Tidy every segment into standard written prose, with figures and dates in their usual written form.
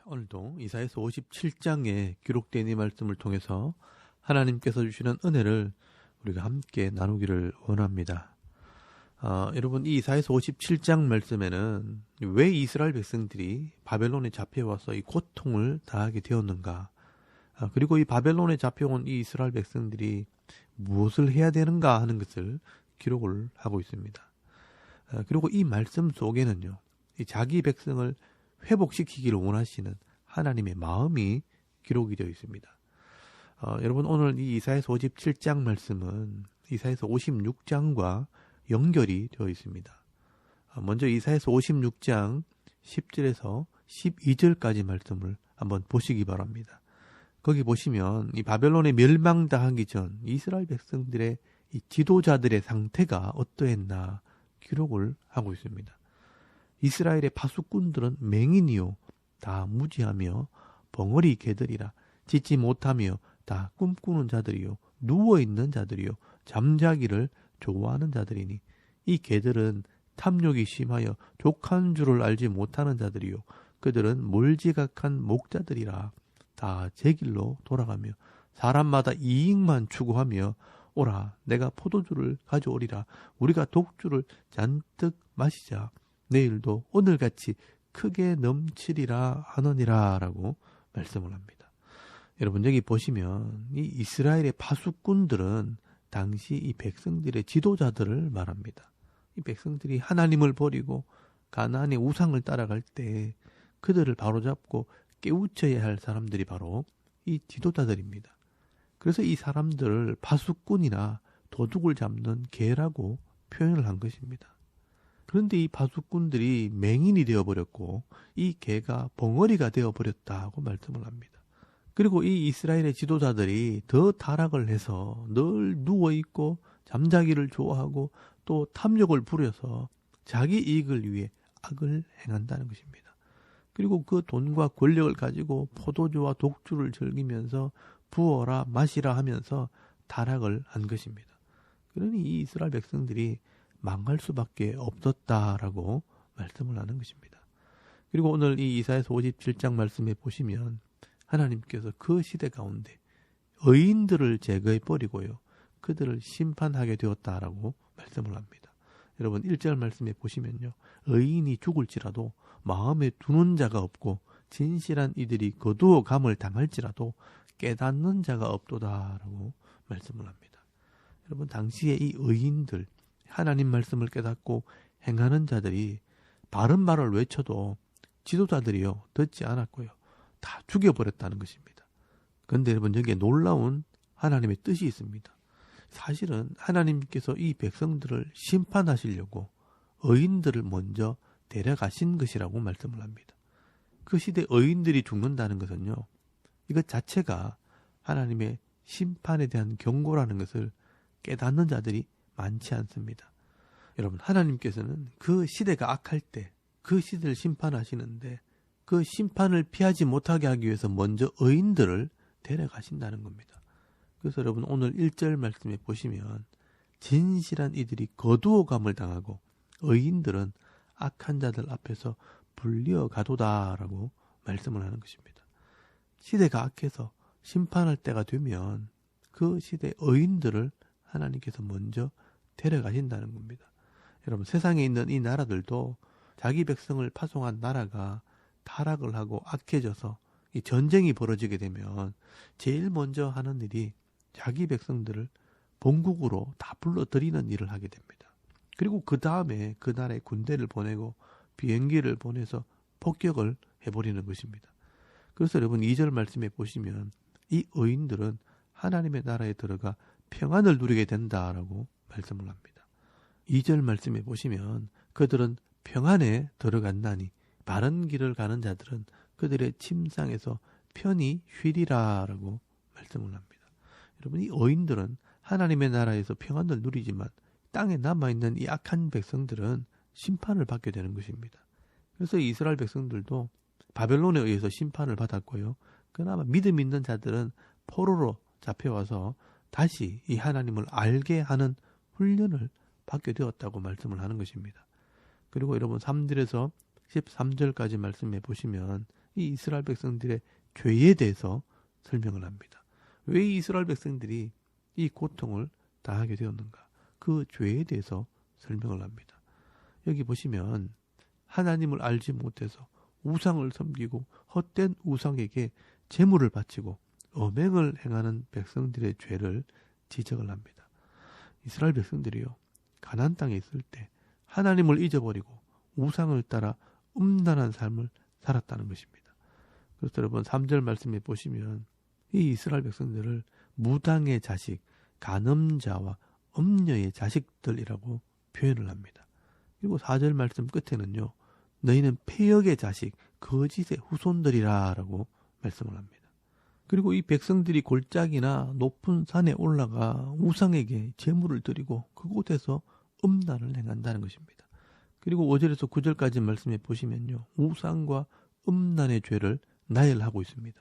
오늘도 이사야서 57장에 기록된 이 말씀을 통해서 하나님께서 주시는 은혜를 우리가 함께 나누기를 원합니다. 여러분, 이 이사야서 57장 말씀에는 왜 이스라엘 백성들이 바벨론에 잡혀와서 이 고통을 당하게 되었는가, 그리고 이 바벨론에 잡혀온 이 이스라엘 백성들이 무엇을 해야 되는가 하는 것을 기록을 하고 있습니다. 그리고 이 말씀 속에는요, 이 자기 백성을 회복시키기를 원하시는 하나님의 마음이 기록이 되어 있습니다. 여러분, 오늘 이 이사야서 57장 말씀은 이사야서 56장과 연결이 되어 있습니다. 먼저 이사야서 56장 10절에서 12절까지 말씀을 한번 보시기 바랍니다. 거기 보시면 이 바벨론에 멸망당하기 전 이스라엘 백성들의 이 지도자들의 상태가 어떠했나 기록을 하고 있습니다. 이스라엘의 파수꾼들은 맹인이요 다 무지하며 벙어리 개들이라, 짖지 못하며 다 꿈꾸는 자들이요 누워있는 자들이요 잠자기를 좋아하는 자들이니, 이 개들은 탐욕이 심하여 족한 줄을 알지 못하는 자들이요 그들은 몰지각한 목자들이라, 다 제 길로 돌아가며 사람마다 이익만 추구하며, 오라 내가 포도주를 가져오리라, 우리가 독주를 잔뜩 마시자, 내일도 오늘같이 크게 넘치리라 하느니라 라고 말씀을 합니다. 여러분, 여기 보시면 이 이스라엘의 파수꾼들은 당시 이 백성들의 지도자들을 말합니다. 이 백성들이 하나님을 버리고 가나안의 우상을 따라갈 때 그들을 바로잡고 깨우쳐야 할 사람들이 바로 이 지도자들입니다. 그래서 이 사람들을 파수꾼이나 도둑을 잡는 개라고 표현을 한 것입니다. 그런데 이 파수꾼들이 맹인이 되어버렸고 이 개가 벙어리가 되어버렸다고 말씀을 합니다. 그리고 이 이스라엘의 지도자들이 더 타락을 해서 늘 누워있고 잠자기를 좋아하고 또 탐욕을 부려서 자기 이익을 위해 악을 행한다는 것입니다. 그리고 그 돈과 권력을 가지고 포도주와 독주를 즐기면서 부어라 마시라 하면서 타락을 한 것입니다. 그러니 이 이스라엘 백성들이 망할 수밖에 없었다라고 말씀을 하는 것입니다. 그리고 오늘 이 이사야서 57장 말씀에 보시면 하나님께서 그 시대 가운데 의인들을 제거해 버리고요 그들을 심판하게 되었다라고 말씀을 합니다. 여러분, 1절 말씀에 보시면요, 의인이 죽을지라도 마음에 두는 자가 없고 진실한 이들이 거두어 감을 당할지라도 깨닫는 자가 없도다라고 말씀을 합니다. 여러분, 당시에 이 의인들, 하나님 말씀을 깨닫고 행하는 자들이 바른 말을 외쳐도 지도자들이요 듣지 않았고요 다 죽여버렸다는 것입니다. 그런데 여러분, 여기에 놀라운 하나님의 뜻이 있습니다. 사실은 하나님께서 이 백성들을 심판하시려고 의인들을 먼저 데려가신 것이라고 말씀을 합니다. 그 시대 의인들이 죽는다는 것은요, 이것 자체가 하나님의 심판에 대한 경고라는 것을 깨닫는 자들이 많지 않습니다. 여러분, 하나님께서는 그 시대가 악할 때 그 시대를 심판하시는데 그 심판을 피하지 못하게 하기 위해서 먼저 의인들을 데려가신다는 겁니다. 그래서 여러분, 오늘 1절 말씀에 보시면 진실한 이들이 거두어감을 당하고 의인들은 악한 자들 앞에서 불리어 가도다라고 말씀을 하는 것입니다. 시대가 악해서 심판할 때가 되면 그 시대 의인들을 하나님께서 먼저 데려가신다는 겁니다. 여러분, 세상에 있는 이 나라들도 자기 백성을 파송한 나라가 타락을 하고 악해져서 이 전쟁이 벌어지게 되면 제일 먼저 하는 일이 자기 백성들을 본국으로 다 불러들이는 일을 하게 됩니다. 그리고 그 다음에 그 나라에 군대를 보내고 비행기를 보내서 폭격을 해버리는 것입니다. 그래서 여러분, 2절 말씀에 보시면 이 의인들은 하나님의 나라에 들어가 평안을 누리게 된다라고 말씀을 합니다. 2절 말씀에 보시면 그들은 평안에 들어간다니 바른 길을 가는 자들은 그들의 침상에서 편히 쉬리라라고 말씀을 합니다. 여러분, 이 의인들은 하나님의 나라에서 평안을 누리지만 땅에 남아있는 이 악한 백성들은 심판을 받게 되는 것입니다. 그래서 이스라엘 백성들도 바벨론에 의해서 심판을 받았고요. 그나마 믿음 있는 자들은 포로로 잡혀와서 다시 이 하나님을 알게 하는 훈련을 받게 되었다고 말씀을 하는 것입니다. 그리고 여러분 3절에서 13절까지 말씀해 보시면 이 이스라엘 백성들의 죄에 대해서 설명을 합니다. 왜 이스라엘 백성들이 이 고통을 당하게 되었는가? 그 죄에 대해서 설명을 합니다. 여기 보시면 하나님을 알지 못해서 우상을 섬기고 헛된 우상에게 제물을 바치고 음행을 행하는 백성들의 죄를 지적을 합니다. 이스라엘 백성들이요, 가나안 땅에 있을 때 하나님을 잊어버리고 우상을 따라 음란한 삶을 살았다는 것입니다. 그래서 여러분 3절 말씀에 보시면 이 이스라엘 백성들을 무당의 자식, 간음자와 음녀의 자식들이라고 표현을 합니다. 그리고 4절 말씀 끝에는요, 너희는 폐역의 자식, 거짓의 후손들이라 라고 말씀을 합니다. 그리고 이 백성들이 골짜기나 높은 산에 올라가 우상에게 제물을 드리고 그곳에서 음란을 행한다는 것입니다. 그리고 5절에서 9절까지 말씀해 보시면요, 우상과 음란의 죄를 나열하고 있습니다.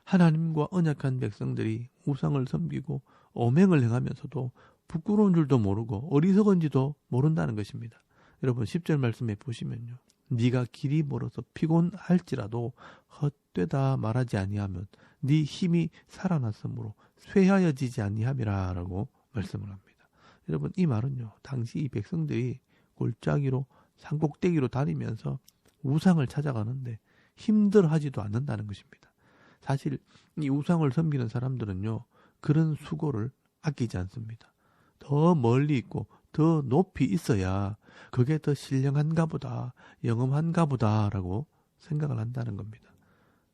하나님과 언약한 백성들이 우상을 섬기고 음행을 행하면서도 부끄러운 줄도 모르고 어리석은지도 모른다는 것입니다. 여러분 10절 말씀해 보시면요, 네가 길이 멀어서 피곤할지라도 헛되다 말하지 아니하면 네 힘이 살아났으므로 쇠하여지지 아니함이라 라고 말씀을 합니다. 여러분 이 말은요, 당시 이 백성들이 골짜기로 산꼭대기로 다니면서 우상을 찾아가는데 힘들어하지도 않는다는 것입니다. 사실 이 우상을 섬기는 사람들은요, 그런 수고를 아끼지 않습니다. 더 멀리 있고 더 높이 있어야 그게 더 신령한가 보다, 영험한가 보다 라고 생각을 한다는 겁니다.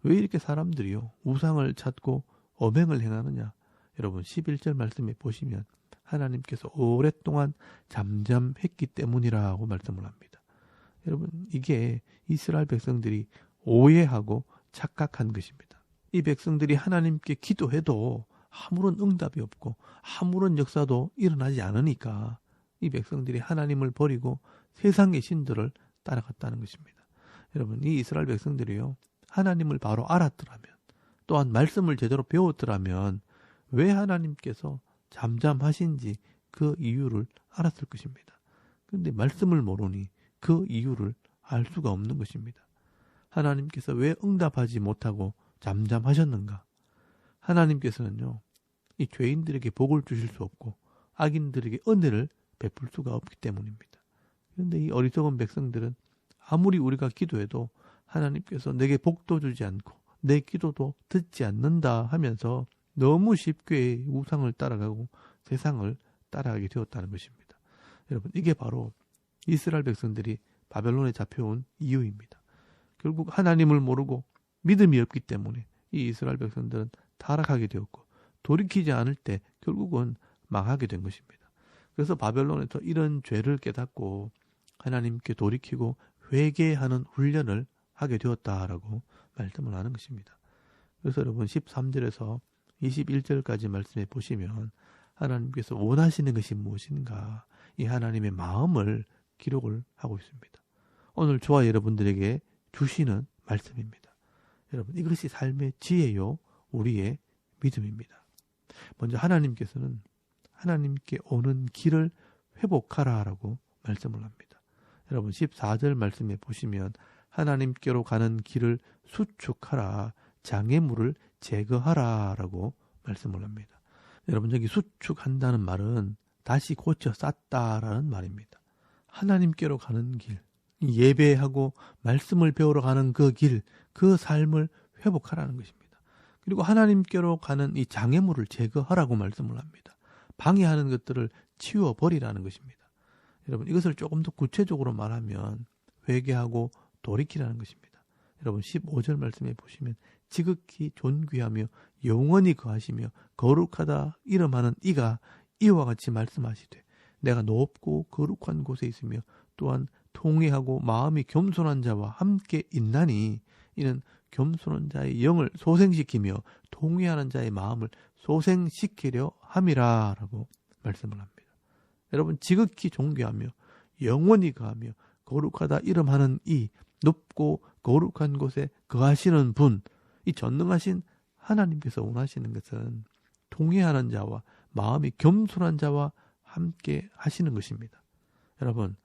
왜 이렇게 사람들이요, 우상을 찾고 음행을 행하느냐? 여러분 11절 말씀에 보시면 하나님께서 오랫동안 잠잠했기 때문이라고 말씀을 합니다. 여러분 이게 이스라엘 백성들이 오해하고 착각한 것입니다. 이 백성들이 하나님께 기도해도 아무런 응답이 없고 아무런 역사도 일어나지 않으니까 이 백성들이 하나님을 버리고 세상의 신들을 따라갔다는 것입니다. 여러분 이 이스라엘 백성들이요, 하나님을 바로 알았더라면, 또한 말씀을 제대로 배웠더라면 왜 하나님께서 잠잠하신지 그 이유를 알았을 것입니다. 그런데 말씀을 모르니 그 이유를 알 수가 없는 것입니다. 하나님께서 왜 응답하지 못하고 잠잠하셨는가? 하나님께서는요, 이 죄인들에게 복을 주실 수 없고 악인들에게 은혜를 베풀 수가 없기 때문입니다. 그런데 이 어리석은 백성들은 아무리 우리가 기도해도 하나님께서 내게 복도 주지 않고 내 기도도 듣지 않는다 하면서 너무 쉽게 우상을 따라가고 세상을 따라가게 되었다는 것입니다. 여러분 이게 바로 이스라엘 백성들이 바벨론에 잡혀온 이유입니다. 결국 하나님을 모르고 믿음이 없기 때문에 이 이스라엘 백성들은 타락하게 되었고 돌이키지 않을 때 결국은 망하게 된 것입니다. 그래서 바벨론에서 이런 죄를 깨닫고 하나님께 돌이키고 회개하는 훈련을 하게 되었다라고 말씀을 하는 것입니다. 그래서 여러분 13절에서 21절까지 말씀해 보시면 하나님께서 원하시는 것이 무엇인가, 이 하나님의 마음을 기록을 하고 있습니다. 오늘 저와 여러분들에게 주시는 말씀입니다. 여러분 이것이 삶의 지혜요 우리의 믿음입니다. 먼저 하나님께서는 하나님께 오는 길을 회복하라라고 말씀을 합니다. 여러분 14절 말씀에 보시면 하나님께로 가는 길을 수축하라, 장애물을 제거하라라고 말씀을 합니다. 여러분 여기 수축한다는 말은 다시 고쳐 쌓다라는 말입니다. 하나님께로 가는 길, 예배하고 말씀을 배우러 가는 그 길, 그 삶을 회복하라는 것입니다. 그리고 하나님께로 가는 이 장애물을 제거하라고 말씀을 합니다. 방해하는 것들을 치워버리라는 것입니다. 여러분 이것을 조금 더 구체적으로 말하면 회개하고 돌이키라는 것입니다. 여러분 15절 말씀에 보시면 지극히 존귀하며 영원히 거하시며 거룩하다 이름하는 이가 이와 같이 말씀하시되 내가 높고 거룩한 곳에 있으며 또한 통회하고 마음이 겸손한 자와 함께 있나니 이는 겸손한 자의 영을 소생시키며 통회하는 자의 마음을 소생시키려 함이라 라고 말씀을 합니다. 여러분 지극히 존귀하며 영원히 거하며 거룩하다 이름하는 이 높고 거룩한 곳에 거하시는 분, 이 전능하신 하나님께서 원하시는 것은 통회하는 자와 마음이 겸손한 자와 함께 하시는 것입니다. 여러분,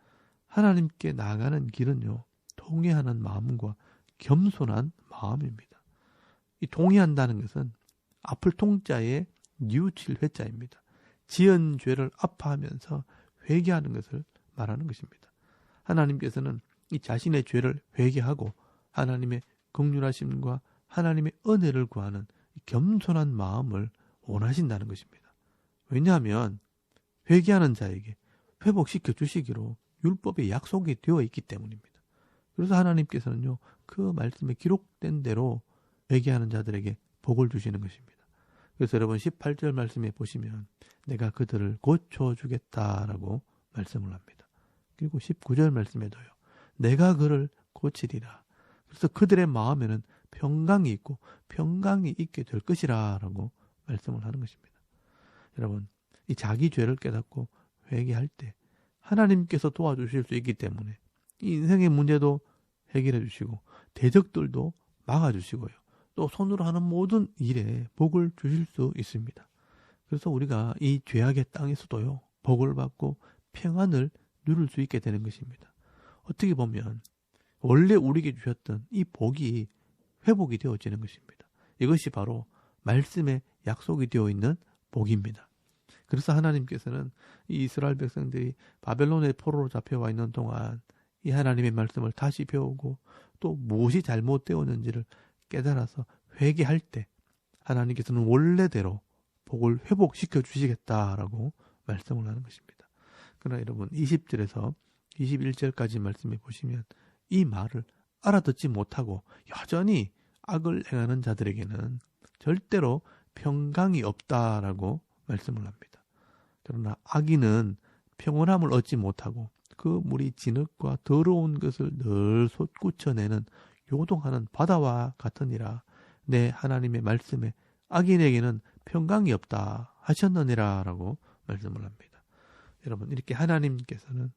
하나님께 나아가는 길은요, 통회하는 마음과 겸손한 마음입니다. 이 통회한다는 것은 앞을 통자에 뉘우칠 회자입니다. 지은 죄를 아파하면서 회개하는 것을 말하는 것입니다. 하나님께서는 이 자신의 죄를 회개하고 하나님의 긍휼하심과 하나님의 은혜를 구하는 겸손한 마음을 원하신다는 것입니다. 왜냐하면 회개하는 자에게 회복시켜 주시기로 율법에 약속이 되어 있기 때문입니다. 그래서 하나님께서는요, 그 말씀에 기록된 대로 회개하는 자들에게 복을 주시는 것입니다. 그래서 여러분 18절 말씀에 보시면 내가 그들을 고쳐주겠다라고 말씀을 합니다. 그리고 19절 말씀에도요, 내가 그를 고치리라. 그래서 그들의 마음에는 평강이 있고 평강이 있게 될 것이라 라고 말씀을 하는 것입니다. 여러분, 이 자기 죄를 깨닫고 회개할 때 하나님께서 도와주실 수 있기 때문에 이 인생의 문제도 해결해 주시고 대적들도 막아주시고요. 또 손으로 하는 모든 일에 복을 주실 수 있습니다. 그래서 우리가 이 죄악의 땅에서도요, 복을 받고 평안을 누릴 수 있게 되는 것입니다. 어떻게 보면 원래 우리에게 주셨던 이 복이 회복이 되어지는 것입니다. 이것이 바로 말씀에 약속이 되어 있는 복입니다. 그래서 하나님께서는 이 이스라엘 백성들이 바벨론의 포로로 잡혀와 있는 동안 이 하나님의 말씀을 다시 배우고 또 무엇이 잘못되었는지를 깨달아서 회개할 때 하나님께서는 원래대로 복을 회복시켜 주시겠다라고 말씀을 하는 것입니다. 그러나 여러분 20절에서 21절까지 말씀해 보시면 이 말을 알아듣지 못하고 여전히 악을 행하는 자들에게는 절대로 평강이 없다라고 말씀을 합니다. 그러나 악인은 평온함을 얻지 못하고 그 물이 진흙과 더러운 것을 늘 솟구쳐내는 요동하는 바다와 같으니라. 내 하나님의 말씀에 악인에게는 평강이 없다 하셨느니라 라고 말씀을 합니다. 여러분, 이렇게 하나님께서는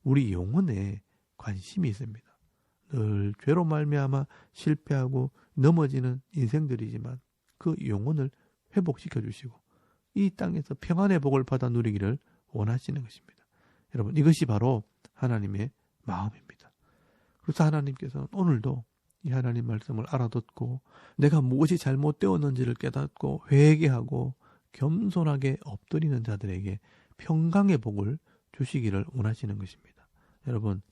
우리 영혼에 관심이 있습니다. 늘 죄로 말미암아 실패하고 넘어지는 인생들이지만 그 영혼을 회복시켜 주시고 이 땅에서 평안의 복을 받아 누리기를 원하시는 것입니다. 여러분, 이것이 바로 하나님의 마음입니다. 그래서 하나님께서는 오늘도 이 하나님 말씀을 알아듣고 내가 무엇이 잘못되었는지를 깨닫고 회개하고 겸손하게 엎드리는 자들에게 평강의 복을 주시기를 원하시는 것입니다. 여러분,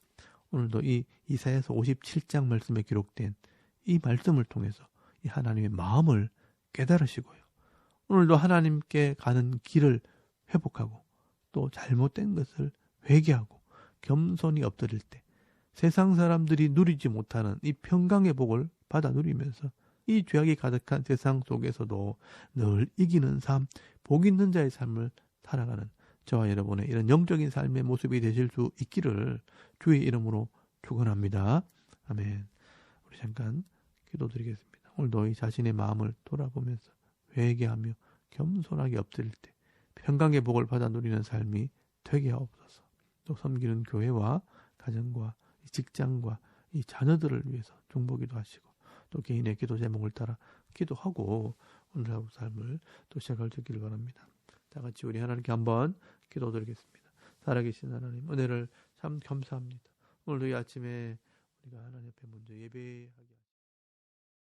오늘도 이 이사야서 57장 말씀에 기록된 이 말씀을 통해서 이 하나님의 마음을 깨달으시고요. 오늘도 하나님께 가는 길을 회복하고 또 잘못된 것을 회개하고 겸손히 엎드릴 때 세상 사람들이 누리지 못하는 이 평강의 복을 받아 누리면서 이 죄악이 가득한 세상 속에서도 늘 이기는 삶, 복 있는 자의 삶을 살아가는 저와 여러분의 이런 영적인 삶의 모습이 되실 수 있기를 주의 이름으로 축원합니다. 아멘. 우리 잠깐 기도드리겠습니다. 오늘도 이 자신의 마음을 돌아보면서 회개하며 겸손하게 엎드릴 때 평강의 복을 받아 누리는 삶이 되게 하옵소서. 또 섬기는 교회와 가정과 직장과 이 자녀들을 위해서 중보기도 하시고 또 개인의 기도 제목을 따라 기도하고 오늘 하루 삶을 또 시작할 수 있기를 바랍니다. 다 같이 우리 하나님께 한번 기도드리겠습니다. 살아계신 하나님, 은혜를 참 감사합니다. 오늘도 이 아침에 우리가 하나님 앞에 먼저 예배하게